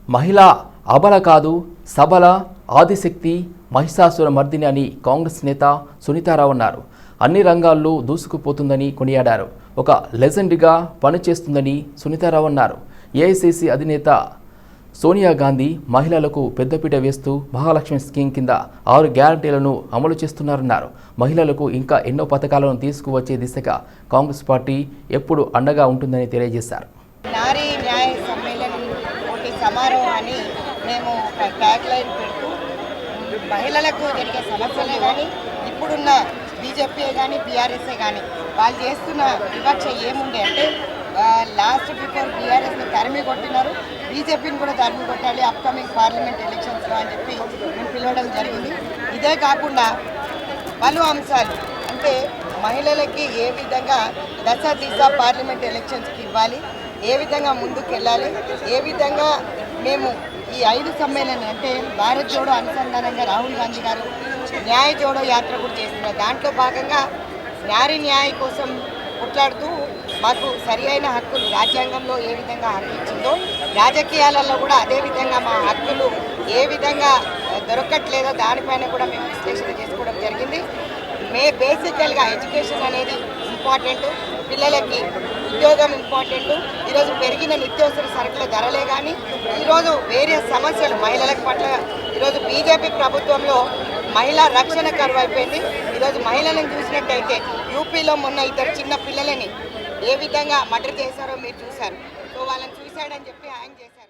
మహిళ అబల కాదు సబల ఆదిశక్తి మహిషాసుర మర్దిని అని కాంగ్రెస్ నేత సునీతారావు అన్నారు. అన్ని రంగాల్లో దూసుకుపోతుందని కొనియాడారు. ఒక లెజెండ్గా పనిచేస్తుందని సునీతారావు అన్నారు. ఏఐసీసీ అధినేత సోనియా గాంధీ మహిళలకు పెద్దపీట వేస్తూ మహాలక్ష్మి స్కీమ్ కింద 6 గ్యారంటీలను అమలు చేస్తున్నారన్నారు. మహిళలకు ఇంకా ఎన్నో పథకాలను తీసుకువచ్చే దిశగా కాంగ్రెస్ పార్టీ ఎప్పుడు అండగా ఉంటుందని తెలియజేశారు. నారీ న్యాయ సమ్మేళనం ఒకటి సమారోహాన్ని మేము ఒక ట్యాగ్ లైన్ పెడుతూ మహిళలకు జరిగే సమస్యలే కానీ ఇప్పుడున్న బీజేపీ కానీ బీఆర్ఎస్ఏ కానీ వాళ్ళు చేస్తున్న వివక్ష ఏముండే అంటే లాస్ట్ బిఫోర్ బీఆర్ఎస్ని తరిమి కొట్టినారు, బీజేపీని కూడా తరిమి కొట్టాలి అప్కమింగ్ పార్లమెంట్ ఎలక్షన్స్లో అని చెప్పి మేము పిలవడం జరిగింది. ఇదే కాకుండా పలు అంశాలు అంటే మహిళలకి ఏ విధంగా దశ దిశ పార్లమెంట్ ఎలక్షన్స్కి ఇవ్వాలి, ఏ విధంగా ముందుకు వెళ్ళాలి, ఏ విధంగా మేము ఈ 5 సమ్మేళనం అంటే భారత్ జోడో అనుసంధానంగా రాహుల్ గాంధీ గారు న్యాయ జోడో యాత్ర కూడా చేస్తున్నారు. దాంట్లో భాగంగా నారీ న్యాయ కోసం కొట్లాడుతూ మాకు సరి అయిన హక్కులు రాజ్యాంగంలో ఏ విధంగా హక్కు ఇచ్చిందో రాజకీయాలలో కూడా అదే విధంగా మా హక్కులు ఏ విధంగా దొరకట్లేదో దానిపైన కూడా మేము విశ్లేషణ చేసుకోవడం జరిగింది. బేసికల్గా ఎడ్యుకేషన్ అనేది ఇంపార్టెంట్, పిల్లలకి ఉద్యోగం ఇంపార్టెంట్. ఈరోజు పెరిగిన నిత్యావసర సరుకుల ధరలే కానీ ఈరోజు వేరే సమస్యలు మహిళల పట్ల ఈరోజు బీజేపీ ప్రభుత్వంలో మహిళా రక్షణ కరువు అయిపోయింది. ఈరోజు మహిళలను చూసినట్టయితే యూపీలో మొన్న 2 చిన్న పిల్లలని ఏ విధంగా మర్డర్ చేశారో మీరు చూశారు. సో వాళ్ళని చూశాడని చెప్పి ఆయన చేశారు.